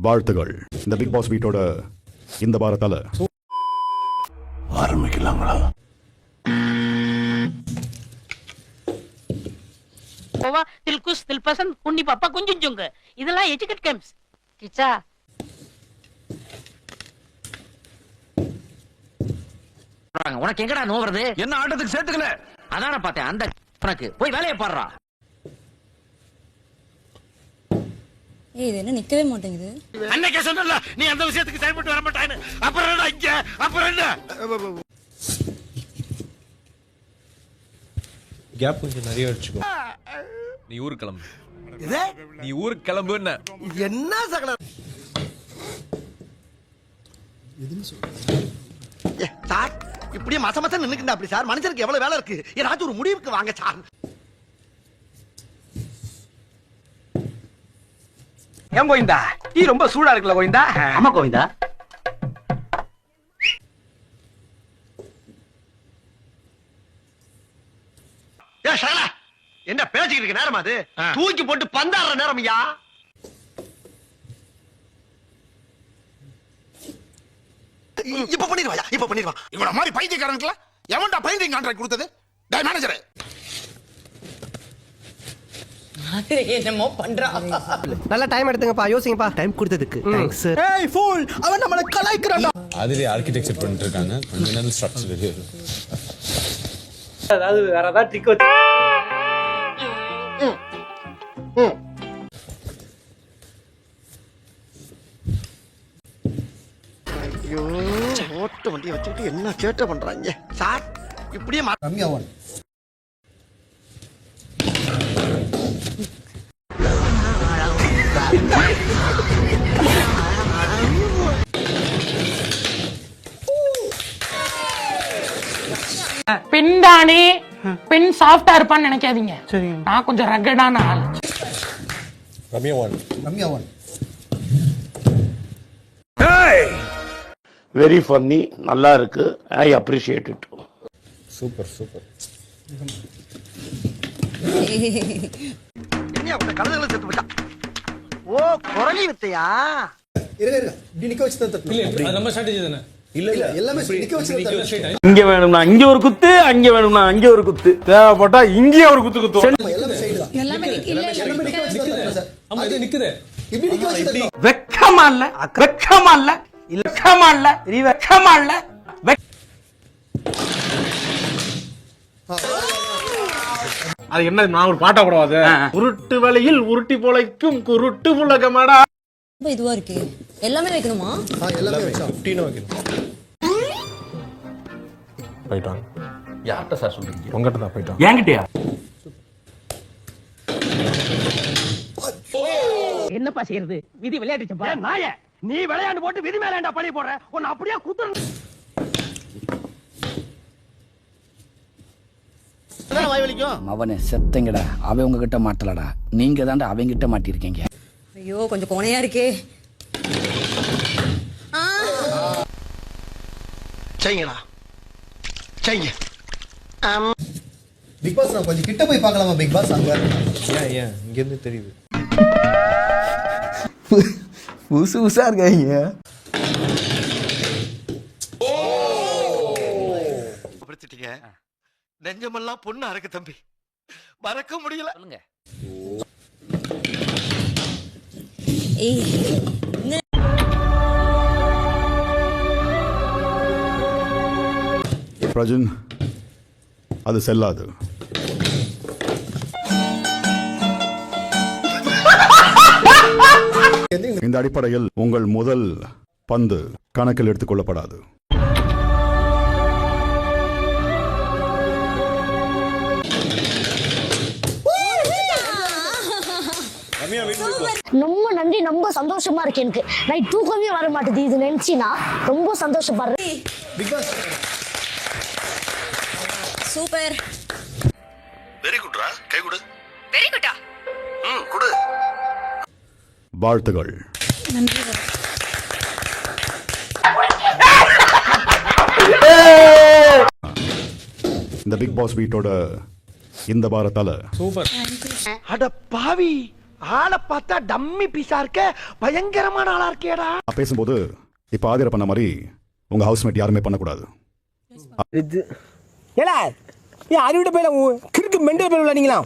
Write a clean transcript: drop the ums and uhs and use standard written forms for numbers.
வாழ்த்துகள். இந்த big pass வீட்டோட இந்த வாரத்தால ஆரம்பிக்கலாங்களா? கோவா தில்குஸ் தில்பசன் குன்னி பாப்பா குஞ்சுங்க இதெல்லாம் எஜுகேட் கேம்ஸ் கிச்சா. உனக்கு எங்கடா நோவுறது? என்ன ஆட்டத்துக்கு சேர்த்துக்கல? அதான பார்த்தேன். அந்த உனக்கு போய் வேலையை பாடுறா. இது என்ன நிக்கவே மாட்டேங்குது. அன்னைக்கே சொன்னல நீ அந்த விஷயத்துக்கு செயல்பட்டு வர மாட்டான்னு. அப்புறம் என்ன இங்க? அப்புறம் என்ன? கேப் கொஞ்சம் நிறைய வச்சுக்கோ. நீ ஊருக்கு கிளம்பு. நீ ஊருக்கு கிளம்புன்னு என்ன சகல சார் இப்படியே மசமச நின்னுக்கிட்டா அப்படி சார்? மனுஷனுக்கு எவ்வளவு வேலை இருக்கு? ஏதாச்சும் ஒரு முடிவுக்கு வாங்க சார். ஏன் கோவிந்தா டீ ரொம்ப சூடா இருக்குல்ல கோவிந்தா? ஆமா கோவிந்தா. ஏ சகல என்ன பேசிக்கிட்டு இருக்க நேரமா அது? தூக்கி போட்டு பந்தாடுற நேரம் ஐயா. இப்ப பண்ணிடுவாயா? இப்ப பண்ணிடுவா. இவன மாதிரி பைத்தியக்காரனுக்குல எவன்டா பெயிண்டிங் கான்ட்ராக்ட் கொடுத்தது? டேய் மேனேஜர், என்னமோ பண்றா. நல்ல டைம் எடுத்துங்கப்பா, யோசிங்கப்பா. டைம் கொடுத்ததுக்கு தேங்க்ஸ் சார். ஏய் ஃபூல், அவன் நம்மள கலாய்க்கறான்டா. அதுலயே ஆர்கிடெக்சர் பண்ணிட்டு இருக்காங்க. கொஞ்ச நேரம் ஸ்ட்ரக்சர் அதாவது வேற ஏதாவது ட்ரிக் வச்சு ஐயோ ஓட்ட வண்டியை வச்சுக்கிட்டு என்ன சேட்டை பண்றாங்க சார்? இப்படியே ரம்யாவன் பெண் தானே, பெண் சாஃப்டா இருப்பான்னு நினைக்காதீங்க. நான் கொஞ்சம் ரகடான ஆள். ரம்யாவன் வெரி ஃபன்னி, நல்லா இருக்கு. I appreciate it. Super super. என்ன அவங்க கலந்துகளை சேர்த்து விட்டா? ஓ குரலி வித்தையா? இருங்க இப்படி நிக்க வச்சு தான் தட்டணும். நம்ம ஸ்ட்ராட்டஜி தானே? இல்ல இல்ல எல்லாமே நிக்க வச்சு தான் தட்டணும். இங்க வேணும்னா இங்க ஒரு குத்து, அங்க வேணும்னா அங்க ஒரு குத்து, தேவைப்பட்டா இங்கே ஒரு குத்து குத்துவோம். எல்லாமே சைடு தான். எல்லாமே எல்லாமே நிக்க வச்சு தான் தட்டணும் சார். ஆமா இது நிக்குதே. இப்படி நிக்க வச்சு தட்டணும். வெக்கமா இல்ல? வெக்கமா இல்ல? வெக்கமா இல்ல? வெக்கமா இல்ல? அது என்ன, நான் ஒரு பாட்டா போடாது? உருட்டு வலையில் உருட்டி பொழைக்கும் குருட்டு புலகமாடா. ரொம்ப இதுவா இருக்கு. எல்லாமே வைக்கணுமா? எல்லாமே வச்சா 15 வைக்கணும். போய்ட்டான். யார்கிட்ட சார் சொல்றீங்க? உங்ககிட்ட தான் போய்ட்டான். என்கிட்டயா? என்னப்பா செய்யறது? விதி விளையாடுச்சப்பா. நாயே, நீ விளையாண்டு போட்டு விதி மேலேண்டா பழி போடுற. உன்னை அப்படியே குத்துற. அவனை செத்தங்கடா. அவன் உங்ககிட்ட மாட்டலடா, நீங்க தாண்டா அவங்க கிட்ட மாட்டிருக்கீங்க. ஐயோ கொஞ்சம் கோணையா இருக்கே. செய்யுங்களா செய்யுங்க. பிக் பாஸ் நான் கொஞ்சம் கிட்ட போய் பார்க்கலாமா? பிக் பாஸ் அங்க ஏன் இங்க இருந்து தெரியுது. புதுசு புதுசா இருக்காங்க. பிடிச்சிட்டீங்க. நெஞ்சமெல்லாம் பொண்ணு அறக்கு தம்பி, மறக்க முடியல. சொல்லுங்க. ஏய் பிரஜன், அது செல்லாது. இந்த அடிப்படையில் உங்கள் முதல் பந்து கணக்கில் எடுத்துக் கொள்ளப்படாது. ரொம்ப நன்றி, ரொம்ப சந்தோஷமா இருக்கு எனக்கு. நைட் தூக்கமே வர மாட்டேது இது நினைச்சினா. ரொம்ப சந்தோஷப்படுறேன். Bigg Boss super. வெரி குட்ரா, கை கொடு. வெரி குட்டா. குடு. வாழ்த்துகள். நன்றி. இந்த பிக் பாஸ் வீட்டோட இந்த வாரத்தால சூப்பர். அட பாவி, ஆளை பார்த்தா டம்மி பீஸா இருக்க, பயங்கரமான ஆளா இருக்கேடா. நான் பேசும்போது இப்ப ஆதிர பண்ண மாதிரி உங்க ஹவுஸ்மேட் யாருமே பண்ணக்கூடாது. ஏலா, அறிவிட்ட போயில கிறுக்கு மெண்டல் போயில நீங்களா?